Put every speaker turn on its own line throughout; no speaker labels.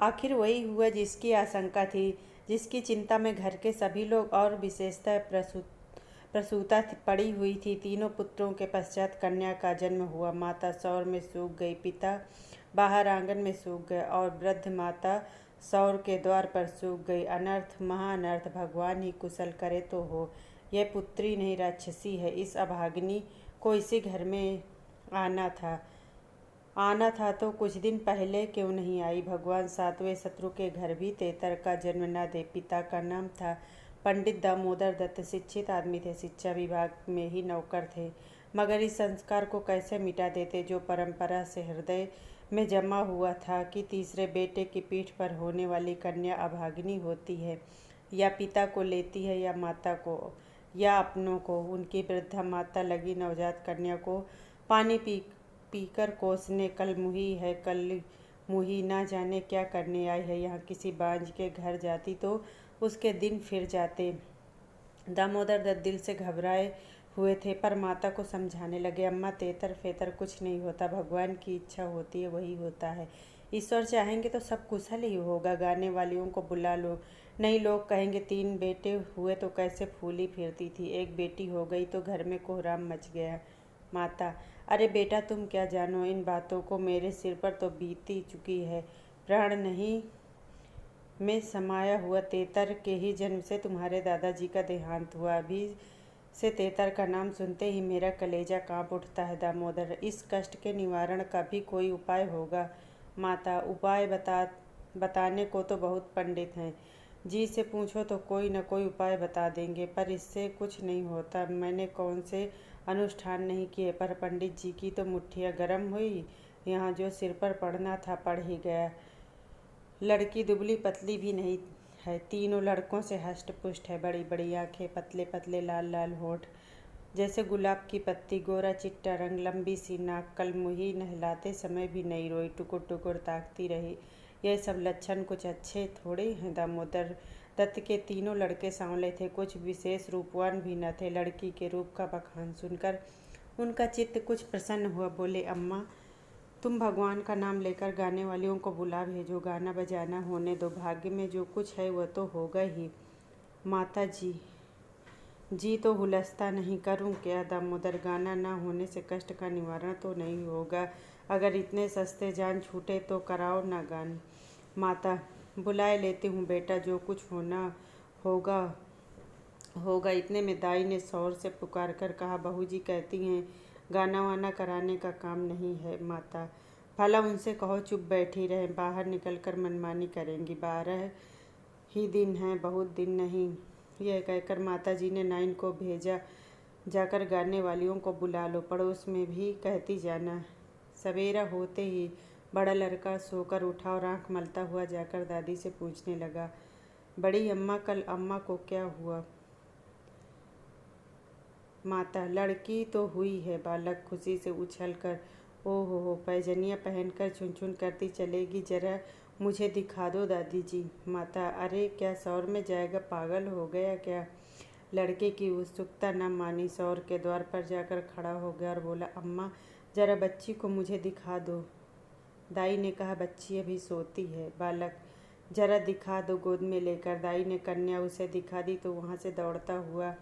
आखिर वही हुआ जिसकी आशंका थी, जिसकी चिंता में घर के सभी लोग और विशेषतः प्रसूता पड़ी हुई थी। तीनों पुत्रों के पश्चात कन्या का जन्म हुआ। माता सौर में सूख गई, पिता बाहर आंगन में सूख गए और वृद्ध माता सौर के द्वार पर सूख गई। अनर्थ, महाअनर्थ, भगवान ही कुशल करे तो हो। यह पुत्री नहीं राक्षसी है। इस अभागिनी को इसी घर में आना था तो कुछ दिन पहले क्यों नहीं आई। भगवान सातवें शत्रु के घर भी तेतर का जन्म न दे। पिता का नाम था पंडित दामोदर दत्त। शिक्षित आदमी थे, शिक्षा विभाग में ही नौकर थे, मगर इस संस्कार को कैसे मिटा देते जो परंपरा से हृदय में जमा हुआ था कि तीसरे बेटे की पीठ पर होने वाली कन्या अभागिनी होती है, या पिता को लेती है या माता को या अपनों को। उनकी वृद्धा माता लगी नवजात कन्या को पानी पीकर कोसने। कल मुही है, कल मुही, ना जाने क्या करने आई है यहाँ। किसी बांझ के घर जाती तो उसके दिन फिर जाते। दामोदर दत्त दिल से घबराए हुए थे, पर माता को समझाने लगे, अम्मा तेतर फेतर कुछ नहीं होता, भगवान की इच्छा होती है वही होता है। ईश्वर चाहेंगे तो सब कुशल ही होगा। गाने वालियों को बुला लो, नहीं लोग कहेंगे 3 बेटे हुए तो कैसे फूली फिरती थी, एक बेटी हो गई तो घर में कोहराम मच गया। माता, अरे बेटा तुम क्या जानो इन बातों को, मेरे सिर पर तो बीती चुकी है। प्राण नहीं में समाया हुआ तेतर के ही जन्म से तुम्हारे दादाजी का देहांत हुआ। अभी से तेतर का नाम सुनते ही मेरा कलेजा कांप उठता है। दामोदर, इस कष्ट के निवारण का भी कोई उपाय होगा। माता, उपाय बताने को तो बहुत पंडित हैं, जी से पूछो तो कोई न कोई उपाय बता देंगे, पर इससे कुछ नहीं होता। मैंने कौन से अनुष्ठान नहीं किए, पर पंडित जी की तो मुट्ठियाँ गर्म हुई। यहाँ जो सिर पर पड़ना था पड़ ही गया। लड़की दुबली पतली भी नहीं है, तीनों लड़कों से हष्ट पुष्ट है, बड़ी बड़ी आंखें, पतले पतले लाल लाल होठ जैसे गुलाब की पत्ती, गोरा चिट्टा रंग, लंबी सी नाक। कल मुही नहलाते समय भी नहीं रोई, टुकुर टुकुर ताकती रही। यह सब लक्षण कुछ अच्छे थोड़े हैं। दामोदर दत्त के तीनों लड़के सांवले थे, कुछ विशेष रूपवान भी न थे। लड़की के रूप का बखान सुनकर उनका चित्त कुछ प्रसन्न हुआ। बोले, अम्मा तुम भगवान का नाम लेकर गाने वालियों को बुला भेजो, गाना बजाना होने दो, भाग्य में जो कुछ है वह तो होगा ही। माता जी तो हुलसता नहीं, करूं क्या। दामोदर, गाना ना होने से कष्ट का निवारण तो नहीं होगा, अगर इतने सस्ते जान छूटे तो कराओ ना गान। माता, बुलाए लेती हूँ बेटा, जो कुछ होना होगा होगा। इतने में दाई ने शौर से पुकार कर कहा, बहू जी कहती हैं गाना वाना कराने का काम नहीं है। माता, भला उनसे कहो चुप बैठी रहे, बाहर निकलकर मनमानी करेंगी। 12 ही दिन हैं, बहुत दिन नहीं। यह कहकर माता जी ने नाइन को भेजा, जाकर गाने वालियों को बुला लो, पड़ोस में भी कहती जाना। सवेरा होते ही बड़ा लड़का सोकर उठा और आँख मलता हुआ जाकर दादी से पूछने लगा, बड़ी अम्मा कल अम्मा को क्या हुआ। माता, लड़की तो हुई है। बालक खुशी से उछलकर ओहो हो पैजनियाँ पहनकर चुन करती चलेगी, जरा मुझे दिखा दो दादी जी। माता, अरे क्या सौर में जाएगा, पागल हो गया क्या। लड़के की उत्सुकता न मानी, सौर के द्वार पर जाकर खड़ा हो गया और बोला, अम्मा जरा बच्ची को मुझे दिखा दो। दाई ने कहा, बच्ची अभी सोती है। बालक, जरा दिखा दो गोद में लेकर। दाई ने कन्या उसे दिखा दी तो वहाँ से दौड़ता हुआ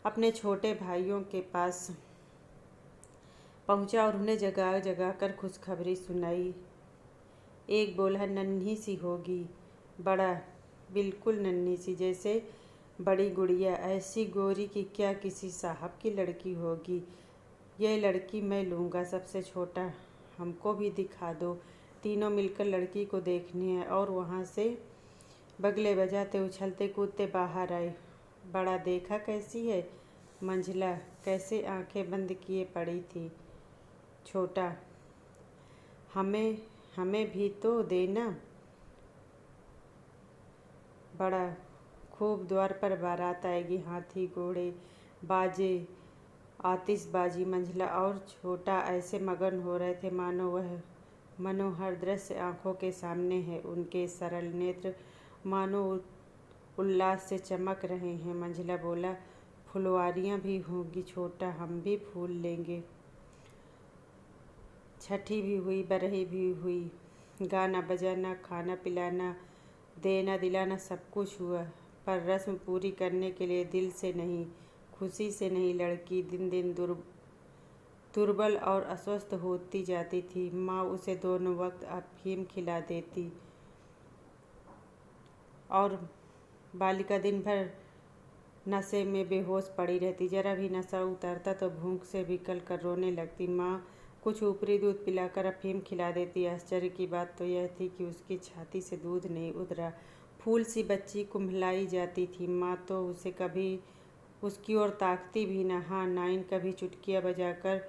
अपने छोटे भाइयों के पास पहुंचा और उन्हें जगा जगा कर खुशखबरी सुनाई। एक बोला, नन्ही सी होगी। बड़ा, बिल्कुल नन्ही सी, जैसे बड़ी गुड़िया, ऐसी गोरी कि क्या किसी साहब की लड़की होगी। यह लड़की मैं लूँगा। सबसे छोटा, हमको भी दिखा दो। तीनों मिलकर लड़की को देखने हैं और वहाँ से बगले बजाते उछलते कूदते बाहर आए। बड़ा, देखा कैसी है। मंझला, कैसे आंखें बंद किए पड़ी थी। छोटा, हमें भी तो देना। बड़ा, खूब द्वार पर बारात आएगी, हाथी घोड़े बाजे आतिशबाजी। मंझला और छोटा ऐसे मगन हो रहे थे मानो वह मनोहर दृश्य आंखों के सामने है। उनके सरल नेत्र मानो उल्लास से चमक रहे हैं। मंझला बोला, फुलवारियाँ भी होंगी छोटा, हम भी फूल लेंगे। छठी भी हुई, बरही भी हुई, गाना बजाना, खाना पिलाना, देना दिलाना सब कुछ हुआ, पर रस्म पूरी करने के लिए दिल से नहीं, खुशी से नहीं। लड़की दिन दिन दुर्बल और अस्वस्थ होती जाती थी। माँ उसे दोनों वक्त अफीम खिला देती और बालिका दिन भर नशे में बेहोश पड़ी रहती। जरा भी नशा उतरता तो भूख से विकल कर रोने लगती। माँ कुछ ऊपरी दूध पिलाकर अफीम खिला देती। आश्चर्य की बात तो यह थी कि उसकी छाती से दूध नहीं उतरा। फूल सी बच्ची कुम्हलाई जाती थी। माँ तो उसे कभी उसकी ओर ताकती भी न। हाँ, नाइन कभी चुटकियाँ बजाकर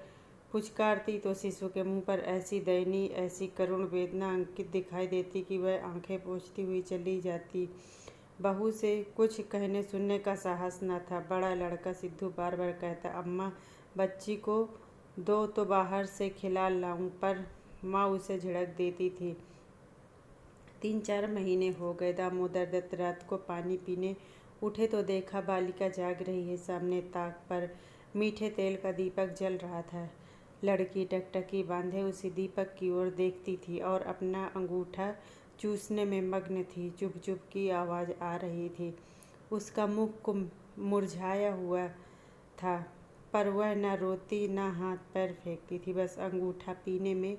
पुचकारती तो शिशु के मुंह पर ऐसी दयनीय, ऐसी करुण वेदना अंकित दिखाई देती कि वह आंखें पोंछती हुई चली जाती। बहू से कुछ कहने सुनने का साहस न था। बड़ा लड़का सिद्धू बार बार कहता, अम्मा बच्ची को दो तो बाहर से खिला लाऊं, पर माँ उसे झिड़क देती थी। 3-4 महीने हो गए। दामोदर दत्त रात को पानी पीने उठे तो देखा बालिका जाग रही है। सामने ताक पर मीठे तेल का दीपक जल रहा था। लड़की टकटकी बांधे उसी दीपक की ओर देखती थी और अपना अंगूठा चूसने में मग्न थी। चुप चुप की आवाज़ आ रही थी। उसका मुख मुरझाया हुआ था, पर वह न रोती न हाथ पैर फेंकती थी, बस अंगूठा पीने में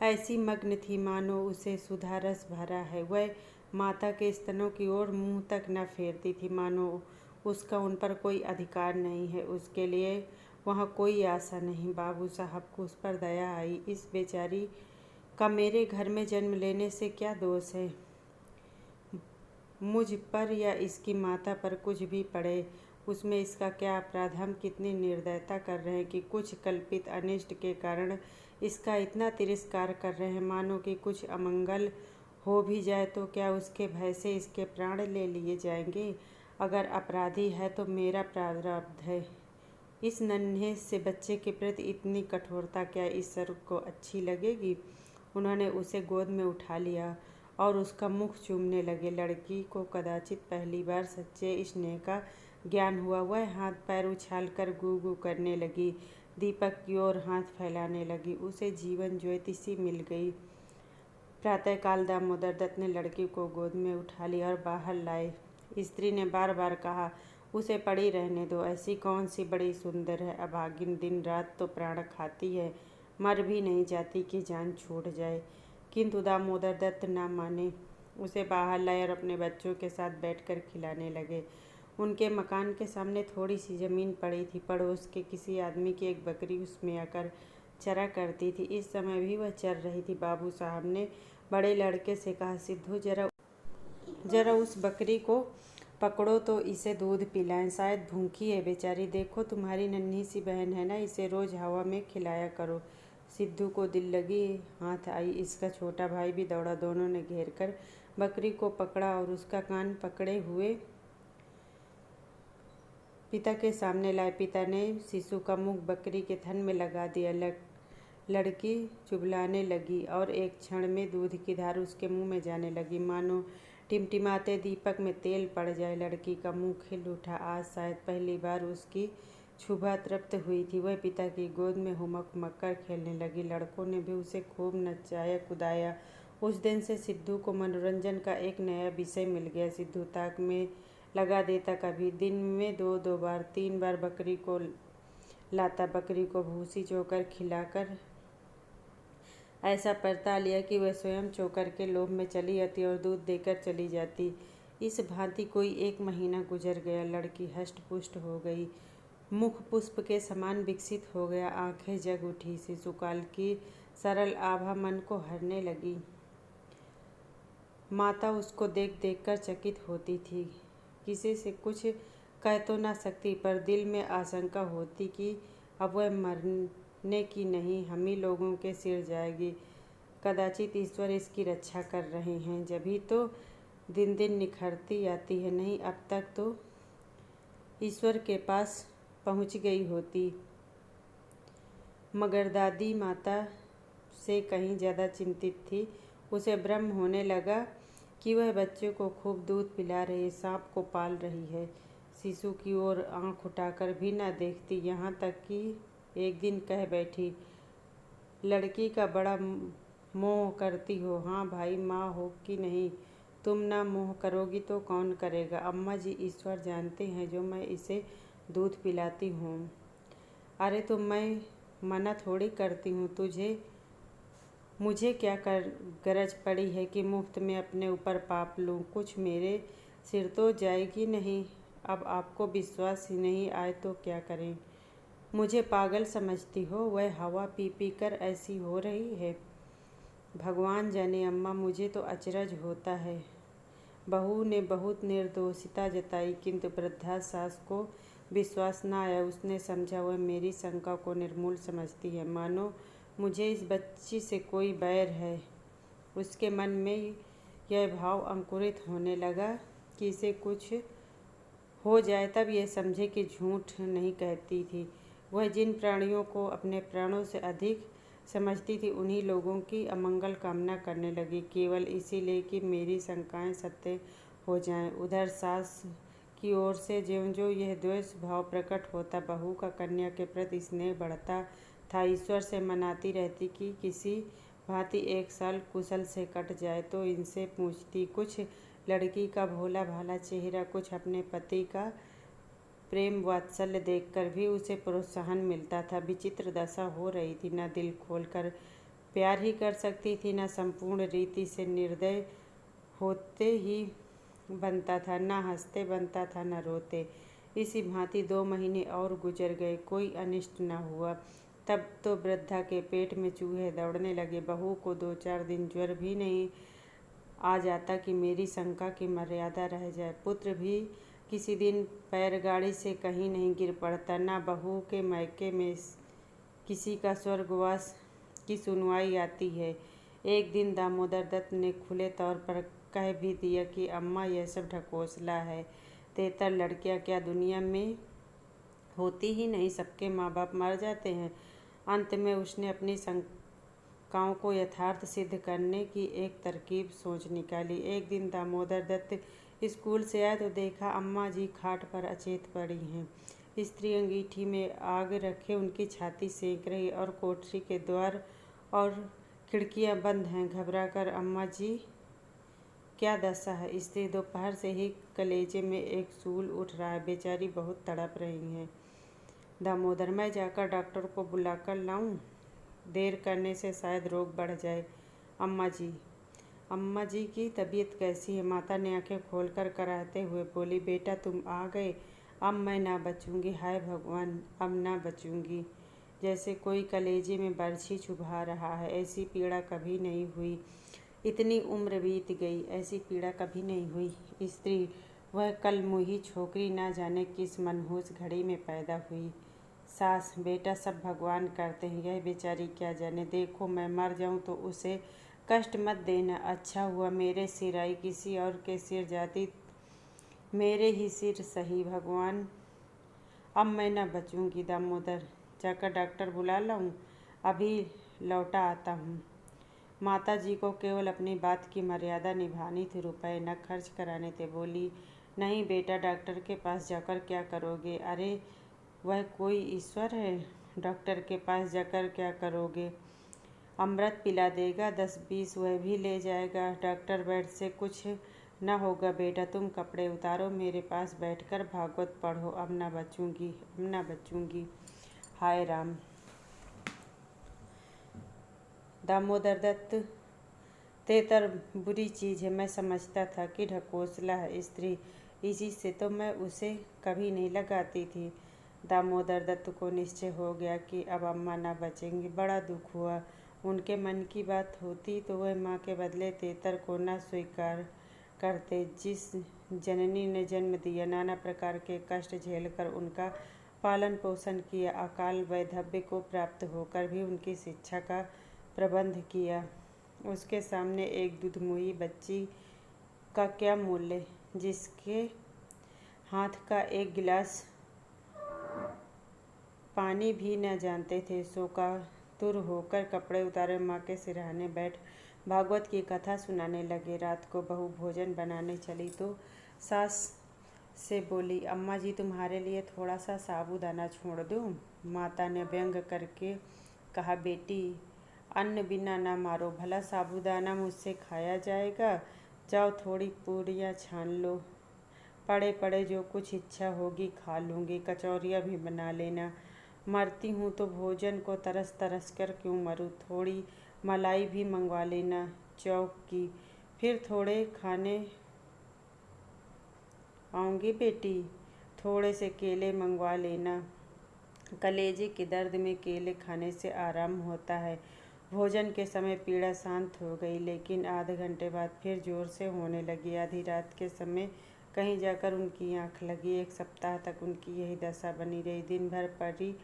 ऐसी मग्न थी मानो उसे सुधा रस भरा है। वह माता के स्तनों की ओर मुंह तक न फेरती थी, मानो उसका उन पर कोई अधिकार नहीं है, उसके लिए वहाँ कोई आशा नहीं। बाबू साहब को उस पर दया आई। इस बेचारी का मेरे घर में जन्म लेने से क्या दोष है? मुझ पर या इसकी माता पर कुछ भी पड़े, उसमें इसका क्या अपराध? हम कितनी निर्दयता कर रहे हैं कि कुछ कल्पित अनिष्ट के कारण इसका इतना तिरस्कार कर रहे हैं, मानो कि कुछ अमंगल हो भी जाए तो क्या उसके भय से इसके प्राण ले लिए जाएंगे? अगर अपराधी है तो मेरा प्रारब्ध है। इस नन्हे से बच्चे के प्रति इतनी कठोरता क्या ईश्वर को अच्छी लगेगी? उन्होंने उसे गोद में उठा लिया और उसका मुख चूमने लगे। लड़की को कदाचित पहली बार सच्चे स्नेह का ज्ञान हुआ। वह हाथ पैर उछालकर गू गू करने लगी, दीपक की ओर हाथ फैलाने लगी। उसे जीवन ज्योति सी मिल गई। प्रातःकाल दामोदर दत्त ने लड़की को गोद में उठा लिया और बाहर लाए। स्त्री ने बार बार कहा, उसे पड़ी रहने दो, ऐसी कौन सी बड़ी सुंदर है, अभागिन दिन रात तो प्राण खाती है, मर भी नहीं जाती कि जान छूट जाए। किंतु दामोदर दत्त ना माने। उसे बाहर लाए और अपने बच्चों के साथ बैठकर खिलाने लगे। उनके मकान के सामने थोड़ी सी जमीन पड़ी थी। पड़ोस के किसी आदमी की एक बकरी उसमें आकर चरा करती थी। इस समय भी वह चर रही थी। बाबू साहब ने बड़े लड़के से कहा, सिद्धू जरा उस बकरी को पकड़ो तो इसे दूध पिलाएं, शायद भूखी है बेचारी। देखो तुम्हारी नन्ही सी बहन है ना, इसे रोज हवा में खिलाया करो। सिद्धू को दिल लगी हाथ आई। इसका छोटा भाई भी दौड़ा। दोनों ने घेर कर बकरी को पकड़ा और उसका कान पकड़े हुए पिता के सामने लाए। पिता ने शिशु का मुख बकरी के थन में लगा दिया। लड़की चुबलाने लगी और एक क्षण में दूध की धार उसके मुंह में जाने लगी, मानो टिमटिमाते दीपक में तेल पड़ जाए। लड़की का मुंह खिल उठा। आज शायद पहली बार उसकी क्षुभा तृप्त हुई थी। वह पिता की गोद में हुमक हुमक कर खेलने लगी। लड़कों ने भी उसे खूब नचाया कुदाया। उस दिन से सिद्धू को मनोरंजन का एक नया विषय मिल गया। सिद्धू ताक में लगा देता, कभी दिन में 2-2 बार 3 बार बकरी को लाता। बकरी को भूसी चोकर खिलाकर ऐसा परता लिया कि वह स्वयं चोकर के लोभ में चली आती और दूध देकर चली जाती। इस भांति कोई 1 महीना गुजर गया। लड़की हष्ट पुष्ट हो गई, मुख पुष्प के समान विकसित हो गया, आंखें जग उठी। शिशुकाल की सरल आभा मन को हरने लगी। माता उसको देख देख कर चकित होती थी। किसी से कुछ कह तो ना सकती, पर दिल में आशंका होती कि अब वह मरने की नहीं, हम ही लोगों के सिर जाएगी। कदाचित ईश्वर इसकी रक्षा कर रहे हैं, जभी तो दिन दिन निखरती आती है, नहीं अब तक तो ईश्वर के पास पहुंच गई होती। मगर दादी माता से कहीं ज़्यादा चिंतित थी। उसे भ्रम होने लगा कि वह बच्चे को खूब दूध पिला रही है, सांप को पाल रही है। शिशु की ओर आंख उठाकर भी न देखती। यहाँ तक कि एक दिन कह बैठी, लड़की का बड़ा मोह करती हो। हाँ भाई, माँ हो कि नहीं, तुम ना मोह करोगी तो कौन करेगा। अम्मा जी, ईश्वर जानते हैं जो मैं इसे दूध पिलाती हूँ। अरे तो मैं मना थोड़ी करती हूँ तुझे, मुझे क्या गरज पड़ी है कि मुफ्त में अपने ऊपर पाप लूँ। कुछ मेरे सिर तो जाएगी नहीं। अब आपको विश्वास ही नहीं आए तो क्या करें। मुझे पागल समझती हो, वह हवा पी पी कर ऐसी हो रही है। भगवान जाने अम्मा, मुझे तो अचरज होता है। बहू ने बहुत निर्दोषिता जताई, किंतु वृद्धा सास को विश्वास न आया। उसने समझा वह मेरी शंका को निर्मूल समझती है, मानो मुझे इस बच्ची से कोई बैर है। उसके मन में यह भाव अंकुरित होने लगा कि इसे कुछ हो जाए तब यह समझे कि झूठ नहीं कहती थी। वह जिन प्राणियों को अपने प्राणों से अधिक समझती थी, उन्हीं लोगों की अमंगल कामना करने लगी, केवल इसीलिए कि मेरी शंकाएं सत्य हो जाएं। उधर सास की ओर से ज्यों-ज्यों यह द्वेष भाव प्रकट होता, बहू का कन्या के प्रति स्नेह बढ़ता था। ईश्वर से मनाती रहती कि किसी भांति 1 साल कुशल से कट जाए। तो इनसे पूछती कुछ लड़की का भोला भाला चेहरा, कुछ अपने पति का प्रेम वात्सल्य देखकर भी उसे प्रोत्साहन मिलता था। विचित्र दशा हो रही थी, न दिल खोलकर प्यार ही कर सकती थी, न संपूर्ण रीति से निर्दय होते ही बनता था, न हंसते बनता था, न रोते। इसी भांति 2 महीने और गुजर गए, कोई अनिष्ट न हुआ। तब तो वृद्धा के पेट में चूहे दौड़ने लगे। बहू को 2-4 दिन ज्वर भी नहीं आ जाता कि मेरी शंका की मर्यादा रह जाए। पुत्र भी किसी दिन पैरगाड़ी से कहीं नहीं गिर पड़ता। न बहू के मायके में किसी का स्वर्गवास की सुनवाई आती है। एक दिन दामोदर दत्त ने खुले तौर पर कह भी दिया कि अम्मा, यह सब ढकोसला है। 73 लड़कियां क्या दुनिया में होती ही नहीं, सबके माँ बाप मर जाते हैं। अंत में उसने अपनी शंकाओं को यथार्थ सिद्ध करने की एक तरकीब सोच निकाली। एक दिन दामोदर दत्त स्कूल से आए तो देखा अम्मा जी खाट पर अचेत पड़ी हैं। स्त्री अंगीठी में आग रखे उनकी छाती सेंक रही और कोठरी के द्वार और खिड़कियां बंद हैं। घबराकर, अम्मा जी क्या दशा है। स्त्री, दोपहर से ही कलेजे में एक सूल उठ रहा है, बेचारी बहुत तड़प रही हैं। दामोदर, मैं जाकर डॉक्टर को बुलाकर लाऊं? देर करने से शायद रोग बढ़ जाए। अम्मा जी की तबीयत कैसी है? माता ने आंखें खोलकर कराहते हुए बोली, बेटा तुम आ गए, अब मैं ना बचूंगी। हाय भगवान, अब ना बचूंगी। जैसे कोई कलेजे में बरछी चुभा रहा है। ऐसी पीड़ा कभी नहीं हुई। इतनी उम्र बीत गई, ऐसी पीड़ा कभी नहीं हुई। स्त्री, वह कलमुही छोकरी ना जाने किस मनहूस घड़ी में पैदा हुई। सास, बेटा सब भगवान करते हैं, यह बेचारी क्या जाने। देखो मैं मर जाऊं तो उसे कष्ट मत देना। अच्छा हुआ मेरे सिर आई, किसी और के सिर जाती मेरे ही सिर सही। भगवान, अब मैं न बचूंगी। दामोदर, जाकर डॉक्टर बुला लाऊं? अभी लौटा आता हूँ। माता जी को केवल अपनी बात की मर्यादा निभानी थी, रुपए न खर्च कराने थे। बोली, नहीं बेटा, डॉक्टर के पास जाकर क्या करोगे? अरे वह कोई ईश्वर है? डॉक्टर के पास जाकर क्या करोगे? अमृत पिला देगा, 10-20 वह भी ले जाएगा। डॉक्टर बेड से कुछ न होगा बेटा, तुम कपड़े उतारो, मेरे पास बैठकर भागवत पढ़ो। अब न बचूंगी, अब न बचूंगी। हाय राम। दामोदर दत्त, तेतर बुरी चीज़ है। मैं समझता था कि ढकोसला है। स्त्री, इसी से तो मैं उसे कभी नहीं लगाती थी। दामोदर दत्त को निश्चय हो गया कि अब अम्मा न बचेंगी। बड़ा दुख हुआ। उनके मन की बात होती तो वह माँ के बदले तेतर को न स्वीकार करते, जिस जननी ने जन्म दिया, नाना प्रकार के कष्ट झेलकर उनका पालन पोषण किया, अकाल वैधव्य को प्राप्त होकर भी उनकी शिक्षा का प्रबंध किया। उसके सामने एक दुधमुही बच्ची का क्या मूल्य, जिसके हाथ का एक गिलास पानी भी न जानते थे। शोकातुर होकर कपड़े उतारे माँ के सिरहाने बैठ भागवत की कथा सुनाने लगे। रात को बहू भोजन बनाने चली तो सास से बोली, अम्मा जी तुम्हारे लिए थोड़ा सा साबूदाना छोड़ दूँ? माता ने व्यंग करके कहा, बेटी अन्न बिना ना मारो, भला साबूदाना मुझसे खाया जाएगा। जाओ थोड़ी पूरियाँ छान लो, पड़े पड़े जो कुछ इच्छा होगी खा लूँगी, कचौरियाँ भी बना लेना। मरती हूँ तो भोजन को तरस तरस कर क्यों मरूँ, थोड़ी मलाई भी मंगवा लेना चौक की, फिर थोड़े खाने आऊँगी बेटी, थोड़े से केले मंगवा लेना। कलेजे के दर्द में केले खाने से आराम होता है। भोजन के समय पीड़ा शांत हो गई, लेकिन आधे घंटे बाद फिर जोर से होने लगी। आधी रात के समय कहीं जाकर उनकी आंख लगी। 1 सप्ताह तक उनकी यही दशा बनी रही। दिन भर पड़ी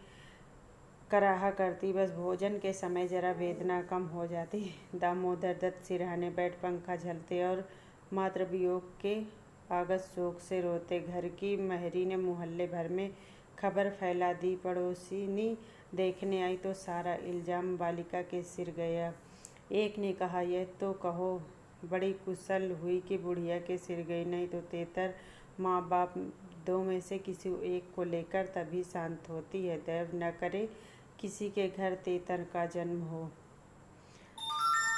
कराहा करती, बस भोजन के समय जरा वेदना कम हो जाती। दामोदर दत्त सिरहाने बैठ पंखा झलते और मातृ वियोग के आगत शोक से रोते। घर की महरी ने मोहल्ले भर में खबर फैला दी। पड़ोसिनी देखने आई तो सारा इल्जाम बालिका के सिर गया। एक ने कहा, यह तो कहो बड़ी कुशल हुई कि बुढ़िया के सिर गई, नहीं तो तेतर माँ बाप 2 में से किसी एक को लेकर तभी शांत होती है। दैव न करे किसी के घर तेतर का जन्म हो।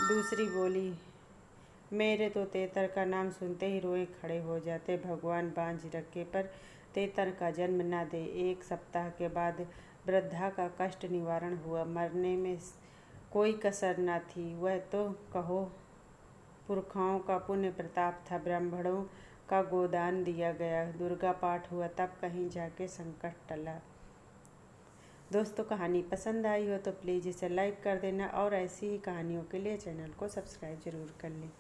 दूसरी बोली, मेरे तो तेतर का नाम सुनते ही रोए खड़े हो जाते। भगवान बांझ रखे पर तेतर का जन्म न दे। 1 सप्ताह के बाद वृद्धा का कष्ट निवारण हुआ। मरने में कोई कसर न थी। वह तो कहो पुरखाओं का पुण्य प्रताप था। ब्राह्मणों का गोदान दिया गया, दुर्गा पाठ हुआ, तब कहीं जाके संकट टला। दोस्तों, कहानी पसंद आई हो तो प्लीज़ इसे लाइक कर देना और ऐसी ही कहानियों के लिए चैनल को सब्सक्राइब ज़रूर कर लें।